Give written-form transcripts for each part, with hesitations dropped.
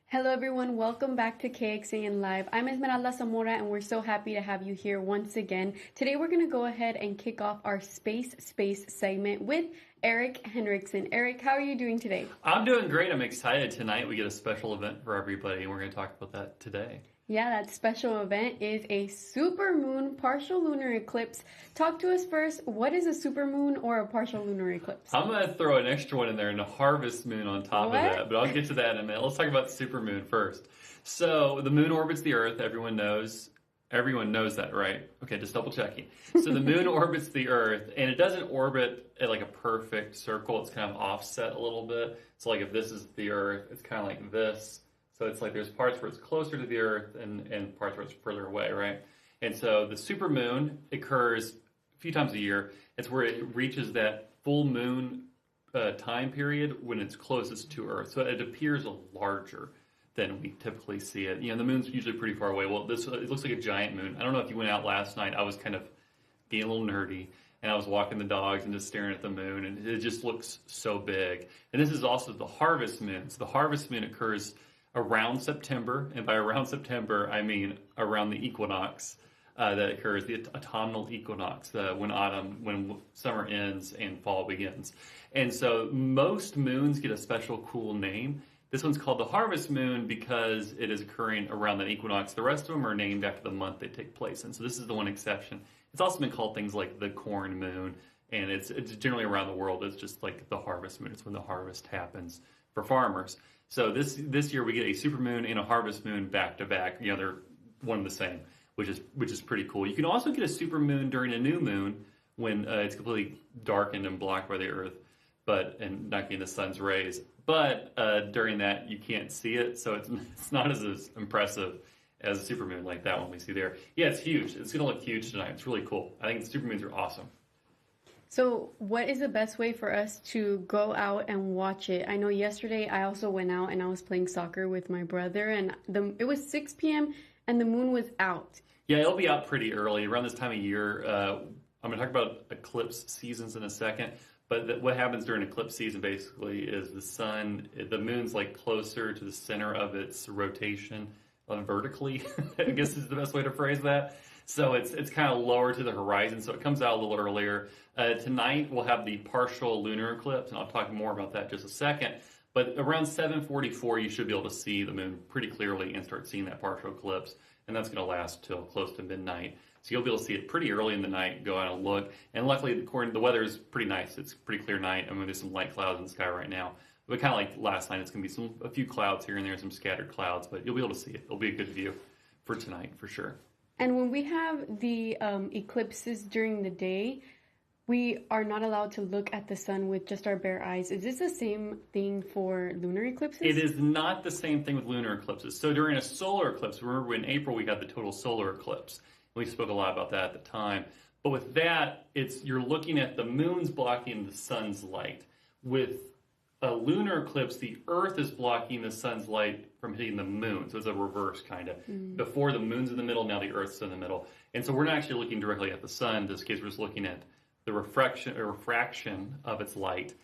Hello everyone, welcome back to KXAN Live. I'm Esmeralda Zamora and we're so happy to have you here once again. Today we're going to go ahead and kick off our Space segment with Eric Henrikson. Eric, how are you doing today? I'm doing great. I'm excited. Tonight we get a special event for everybody and we're going to talk about that today. Yeah, that special event is a supermoon partial lunar eclipse. Talk to us first. What is a supermoon or a partial lunar eclipse? I'm going to throw an extra one in there and a harvest moon on top of that, but I'll get to that in a minute. Let's talk about the supermoon first. So the moon orbits the Earth. Everyone knows that, right? Okay, just double checking. So the moon orbits the Earth, and it doesn't orbit at like a perfect circle. It's kind of offset a little bit. So like if this is the Earth, it's kind of like this. So it's like there's parts where it's closer to the Earth and parts where it's further away, right? And so the supermoon occurs a few times a year. It's where it reaches that full moon time period when it's closest to Earth. So it appears larger than we typically see it. You know, the moon's usually pretty far away. Well, it looks like a giant moon. I don't know if you went out last night. I was kind of being a little nerdy, and I was walking the dogs and just staring at the moon, and it just looks so big. And this is also the harvest moon. So the harvest moon occurs around September, and by around September, I mean around the equinox that occurs, the autumnal equinox, when summer ends and fall begins. And so most moons get a special cool name. This one's called the harvest moon because it is occurring around that equinox. The rest of them are named after the month they take place in. So this is the one exception. It's also been called things like the corn moon, and it's generally around the world. It's just like the harvest moon. It's when the harvest happens for farmers. So this year we get a supermoon and a harvest moon back to back. You know, they're one and the same, which is pretty cool. You can also get a supermoon during a new moon when it's completely darkened and blocked by the Earth, and not getting the sun's rays. But during that you can't see it, so it's not as impressive as a supermoon like that one we see there. Yeah, it's huge. It's gonna look huge tonight. It's really cool. I think the supermoons are awesome. So what is the best way for us to go out and watch it? I know yesterday I also went out and I was playing soccer with my brother, and it was 6 p.m. and the moon was out. Yeah, it'll be out pretty early, around this time of year. I'm going to talk about eclipse seasons in a second, but what happens during eclipse season basically is the moon's like closer to the center of its rotation vertically, I guess is the best way to phrase that. So it's kind of lower to the horizon, so it comes out a little earlier. Tonight we'll have the partial lunar eclipse, and I'll talk more about that in just a second. But around 7:44, you should be able to see the moon pretty clearly and start seeing that partial eclipse, and that's going to last till close to midnight. So you'll be able to see it pretty early in the night, go out and look. And luckily, the weather is pretty nice. It's a pretty clear night. I mean, there's some light clouds in the sky right now. But kind of like last night, it's going to be a few clouds here and there, some scattered clouds, but you'll be able to see it. It'll be a good view for tonight, for sure. And when we have the eclipses during the day, we are not allowed to look at the sun with just our bare eyes. Is this the same thing for lunar eclipses? It is not the same thing with lunar eclipses. So during a solar eclipse, remember in April we had the total solar eclipse. We spoke a lot about that at the time. But with that, you're looking at the moon's blocking the sun's light. With a lunar eclipse, the Earth is blocking the sun's light from hitting the moon. So it's a reverse kind of. Before the moon's in the middle, now the Earth's in the middle. And so we're not actually looking directly at the sun. In this case, we're just looking at the refraction of its light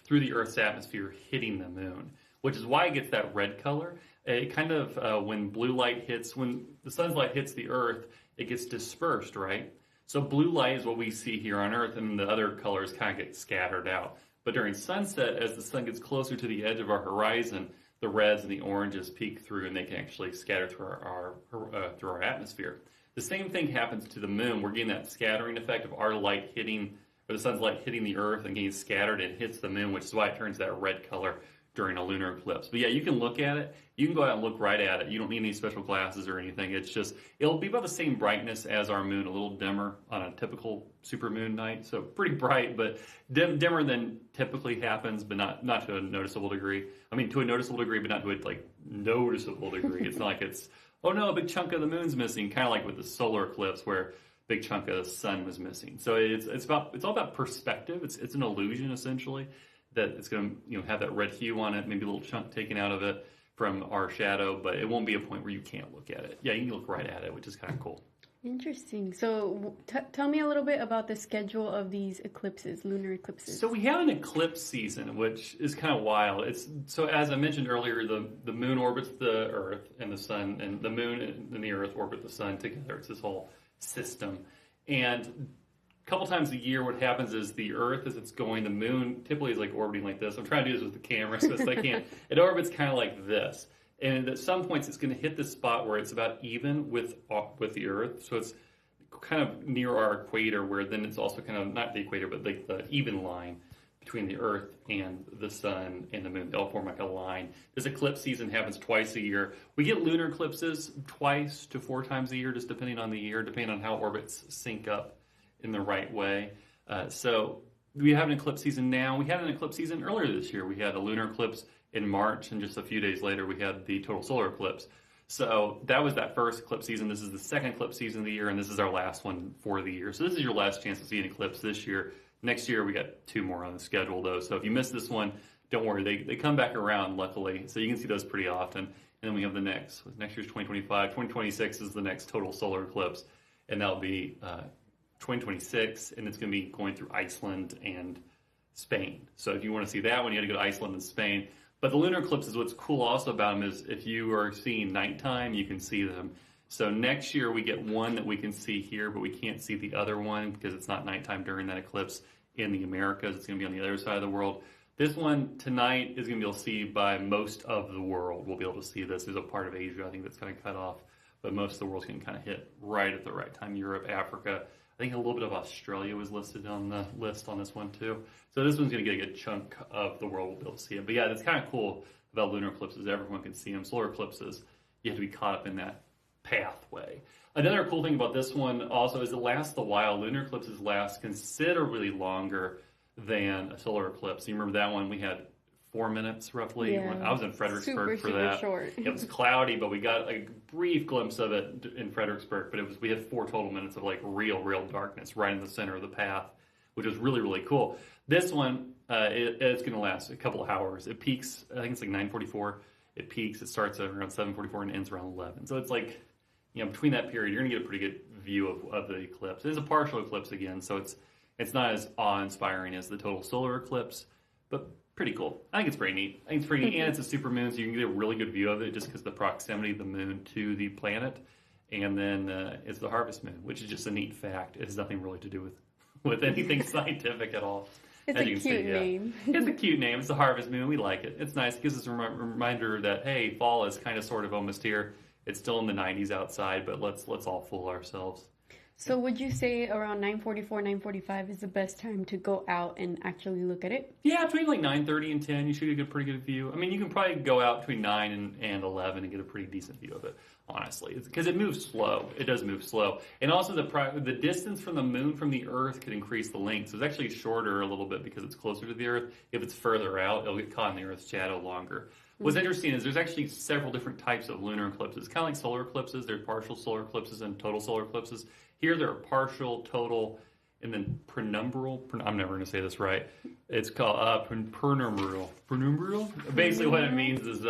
through the Earth's atmosphere hitting the moon, which is why it gets that red color. It kind of, when the sun's light hits the Earth, it gets dispersed, right? So blue light is what we see here on Earth, and the other colors kind of get scattered out. But during sunset, as the sun gets closer to the edge of our horizon, the reds and the oranges peek through, and they can actually scatter through our atmosphere. The same thing happens to the moon. We're getting that scattering effect of our light hitting, or the sun's light hitting the Earth and getting scattered, and hits the moon, which is why it turns that red color during a lunar eclipse. But yeah, you can look at it. You can go out and look right at it. You don't need any special glasses or anything. It'll be about the same brightness as our moon, a little dimmer on a typical supermoon night. So pretty bright, but dimmer than typically happens, but not to a noticeable degree. I mean, to a noticeable degree, but not to a noticeable degree. It's not like it's, oh no, a big chunk of the moon's missing, kind of like with the solar eclipse where a big chunk of the sun was missing. So it's all about perspective. It's an illusion essentially, that it's going to have that red hue on it, maybe a little chunk taken out of it from our shadow, but it won't be a point where you can't look at it. Yeah, you can look right at it, which is kind of cool. Interesting. So tell me a little bit about the schedule of these eclipses, lunar eclipses. So we have an eclipse season, which is kind of wild. It's so as I mentioned earlier, the moon orbits the Earth and the sun, and the moon and the Earth orbit the sun together. It's this whole system. And a couple times a year, what happens is the Earth, as it's going, the moon typically is like orbiting like this. I'm trying to do this with the camera as best as I can. It orbits kind of like this. And at some points, it's going to hit this spot where it's about even with the Earth. So it's kind of near our equator, where then it's also kind of not the equator, but like the even line between the Earth and the sun and the moon. They all form like a line. This eclipse season happens twice a year. We get lunar eclipses twice to 4 times a year, just depending on the year, depending on how orbits sync up in the right way. So we have an eclipse season now. We had an eclipse season earlier this year. We had a lunar eclipse in March, and just a few days later, we had the total solar eclipse. So that was that first eclipse season. This is the second eclipse season of the year, and this is our last one for the year. So this is your last chance to see an eclipse this year. Next year, we got 2 more on the schedule, though. So if you missed this one, don't worry. They come back around, luckily. So you can see those pretty often. And then we have the next. Next year's 2025. 2026 is the next total solar eclipse, and that'll be 2026, and it's going to be going through Iceland and Spain. So if you want to see that one, you got to go to Iceland and Spain. But the lunar eclipses, what's cool also about them is if you are seeing nighttime, you can see them. So next year we get one that we can see here, but we can't see the other one because it's not nighttime during that eclipse in the Americas. It's going to be on the other side of the world. This one tonight is going to be able to see by most of the world. We'll be able to see this. There's a part of Asia, I think, that's kind of cut off. But most of the world's going to kind of hit right at the right time. Europe, Africa. I think a little bit of Australia was listed on the list on this one too. So this one's going to get a good chunk of the world will be able to see it. But yeah, that's kind of cool about lunar eclipses. Everyone can see them. Solar eclipses, you have to be caught up in that pathway. Another cool thing about this one also is it lasts a while. Lunar eclipses last considerably longer than a solar eclipse. You remember that one? We had 4 minutes roughly. Yeah. I was in Fredericksburg for that. Short. It was cloudy, but we got a brief glimpse of it in Fredericksburg. But we had 4 total minutes of like real darkness right in the center of the path, which was really cool. This one, it's going to last a couple of hours. It peaks, I think it's like 9:44. It peaks. It starts at around 7:44 and ends around 11. So it's like, between that period, you're going to get a pretty good view of the eclipse. It is a partial eclipse again, so it's not as awe-inspiring as the total solar eclipse, but pretty cool. I think it's pretty neat. And it's a supermoon, so you can get a really good view of it just because of the proximity of the moon to the planet. And then it's the harvest moon, which is just a neat fact. It has nothing really to do with anything scientific at all. It's a cute name. It's a cute name. It's the harvest moon. We like it. It's nice. It gives us a reminder that, hey, fall is kind of sort of almost here. It's still in the 90s outside, but let's all fool ourselves. So would you say around 9:44, 9:45 is the best time to go out and actually look at it? Yeah, between like 9:30 and 10, you should get a pretty good view. I mean, you can probably go out between 9 and 11 and get a pretty decent view of it, honestly. Because it moves slow. It does move slow. And also the distance from the moon from the Earth could increase the length. So it's actually shorter a little bit because it's closer to the Earth. If it's further out, it'll get caught in the Earth's shadow longer. What's interesting is there's actually several different types of lunar eclipses. Kind of like solar eclipses. There's partial solar eclipses and total solar eclipses. Here there are partial, total, and then penumbral. I'm never going to say this right. It's called penumbral. Penumbral? Basically what it means is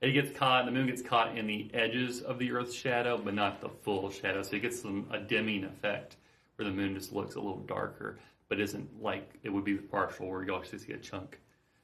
it gets caught, the moon gets caught in the edges of the Earth's shadow, but not the full shadow. So it gets a dimming effect where the moon just looks a little darker, but isn't like it would be with partial where you'll actually see a chunk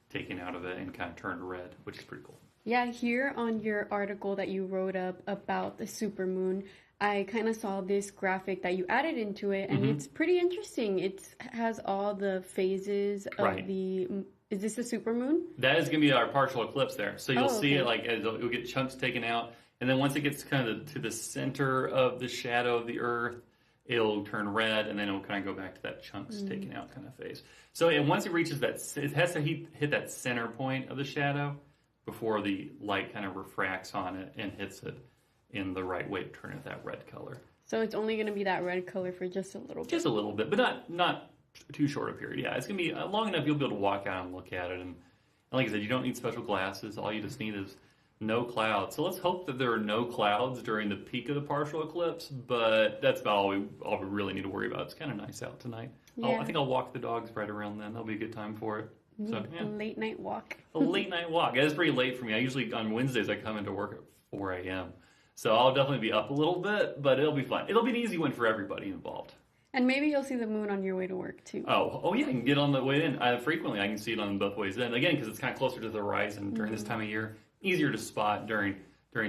taken out of it and kind of turned red, which is pretty cool. Yeah, here on your article that you wrote up about the supermoon, I kind of saw this graphic that you added into it, and it's pretty interesting. It has all the phases of the... Is this a supermoon? That is going to be our partial eclipse there. So you'll see it like you'll get chunks taken out, and then once it gets kind of to the center of the shadow of the Earth, it'll turn red, and then it'll kind of go back to that chunks taken out kind of phase. So once it reaches that, it has to hit that center point of the shadow before the light kind of refracts on it and hits it in the right way to turn it that red color. So it's only going to be that red color for just a little bit. Just a little bit, but not too short a period. Yeah, it's going to be long enough you'll be able to walk out and look at it. And like I said, you don't need special glasses. All you just need is no clouds. So let's hope that there are no clouds during the peak of the partial eclipse, but that's about all we really need to worry about. It's kind of nice out tonight. Yeah. I think I'll walk the dogs right around then. That'll be a good time for it. So, A late night walk. A late night walk. Yeah, it's pretty late for me. I usually, on Wednesdays, I come into work at 4 a.m. So I'll definitely be up a little bit, but it'll be fun. It'll be an easy one for everybody involved. And maybe you'll see the moon on your way to work too. Oh yeah, I can get on the way in. Frequently, I can see it on both ways in. Again, because it's kind of closer to the horizon during this time of year. Easier to spot during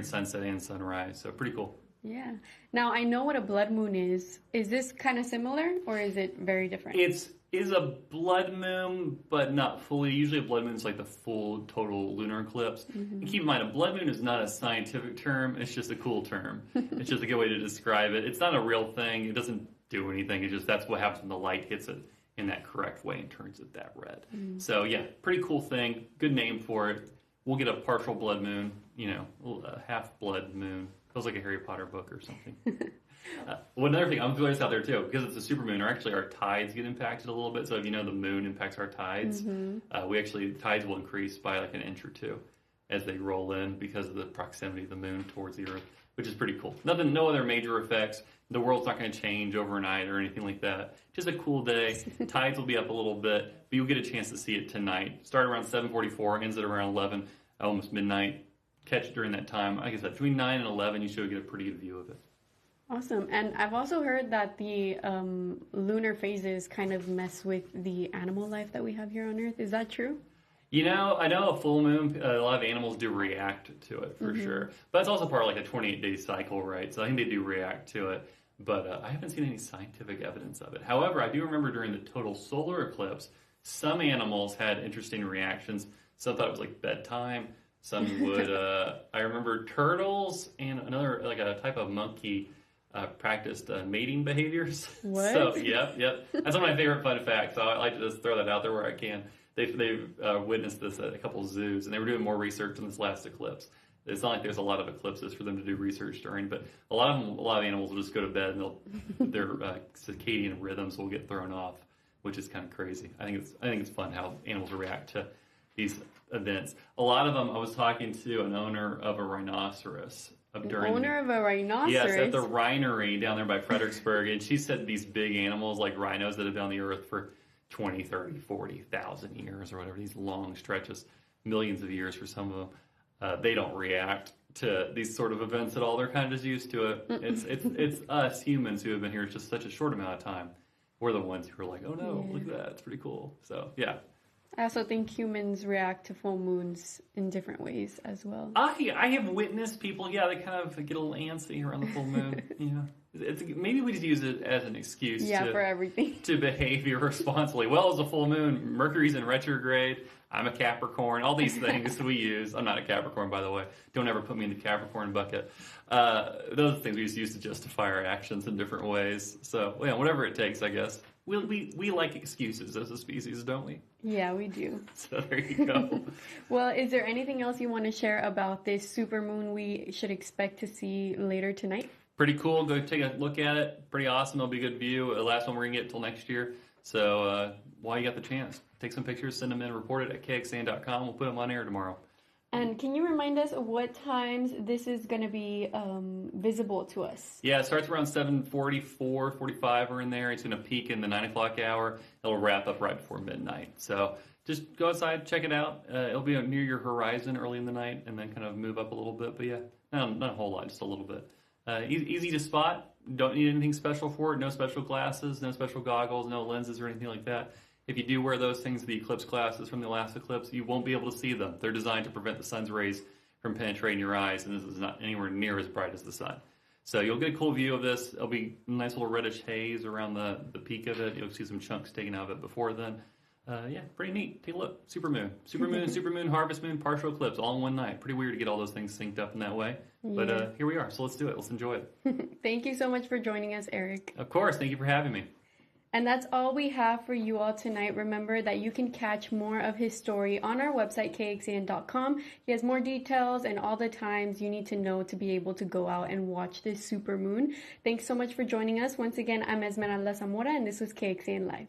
sunset and sunrise. So pretty cool. Yeah. Now, I know what a blood moon is. Is this kind of similar, or is it very different? It is a blood moon, but not fully. Usually a blood moon is like the full, total lunar eclipse. And keep in mind, a blood moon is not a scientific term. It's just a cool term. It's just a good way to describe it. It's not a real thing. It doesn't do anything. It's just that's what happens when the light hits it in that correct way and turns it that red. So yeah, pretty cool thing. Good name for it. We'll get a partial blood moon, a half blood moon. Feels like a Harry Potter book or something. One other thing, I'm throwing this out there too, because it's a supermoon, our tides get impacted a little bit. So if you know the moon impacts our tides, tides will increase by like an inch or two as they roll in because of the proximity of the moon towards the Earth, which is pretty cool. No other major effects. The world's not going to change overnight or anything like that. Just a cool day. Tides will be up a little bit, but you'll get a chance to see it tonight. Start around 7:44, ends at around 11, almost midnight. Catch it during that time. Like I said, between 9 and 11, you should get a pretty good view of it. Awesome. And I've also heard that the lunar phases kind of mess with the animal life that we have here on Earth. Is that true? I know a full moon, a lot of animals do react to it for sure. But it's also part of like a 28-day cycle, right? So I think they do react to it. But I haven't seen any scientific evidence of it. However, I do remember during the total solar eclipse, some animals had interesting reactions. Some thought it was like bedtime. Some would, I remember turtles and another, like a type of monkey practiced mating behaviors. What? So, yep. That's one of my favorite fun facts. So I like to just throw that out there where I can. They've witnessed this at a couple of zoos, and they were doing more research on this last eclipse. It's not like there's a lot of eclipses for them to do research during, but a lot of animals will just go to bed and their circadian rhythms will get thrown off, which is kind of crazy. I think it's fun how animals react to these events. A lot of them, I was talking to an owner of a rhinoceros. Of a rhinoceros? Yes, at the Rhinery down there by Fredericksburg. And she said these big animals like rhinos that have been on the earth for 20, 30, 40,000 years or whatever, these long stretches, millions of years for some of them, they don't react to these sort of events at all. They're kind of just used to it. It's us humans who have been here just such a short amount of time. We're the ones who are like, oh no, look at that, it's pretty cool. So, yeah. I also think humans react to full moons in different ways as well. I have witnessed people, they kind of get a little antsy around the full moon. Maybe we just use it as an excuse for everything. To behave irresponsibly. Well, it's a full moon, Mercury's in retrograde, I'm a Capricorn, all these things we use. I'm not a Capricorn, by the way. Don't ever put me in the Capricorn bucket. Those things we just use to justify our actions in different ways. So, whatever it takes, I guess. We like excuses as a species, don't we? Yeah, we do. So there you go. Well, is there anything else you want to share about this supermoon we should expect to see later tonight? Pretty cool. Go take a look at it. Pretty awesome. It'll be a good view. The last one we're going to get till next year. So while you got the chance, take some pictures, send them in, report it at KXAN.com. We'll put them on air tomorrow. And can you remind us what times this is going to be visible to us? Yeah, it starts around 7:44, 45 or in there. It's going to peak in the 9 o'clock hour. It'll wrap up right before midnight. So just go outside, check it out. It'll be near your horizon early in the night and then kind of move up a little bit. But yeah, not a whole lot, just a little bit. Easy to spot. Don't need anything special for it. No special glasses, no special goggles, no lenses or anything like that. If you do wear those things, the eclipse glasses from the last eclipse, you won't be able to see them. They're designed to prevent the sun's rays from penetrating your eyes, and this is not anywhere near as bright as the sun. So you'll get a cool view of this. It'll be a nice little reddish haze around the peak of it. You'll see some chunks taken out of it before then. Pretty neat. Take a look. Supermoon, supermoon, harvest moon, partial eclipse, all in one night. Pretty weird to get all those things synced up in that way. Yeah. But here we are. So let's do it. Let's enjoy it. Thank you so much for joining us, Eric. Of course. Thank you for having me. And that's all we have for you all tonight. Remember that you can catch more of his story on our website, KXAN.com. He has more details and all the times you need to know to be able to go out and watch this supermoon. Thanks so much for joining us. Once again, I'm Esmeralda Zamora, and this was KXAN Live.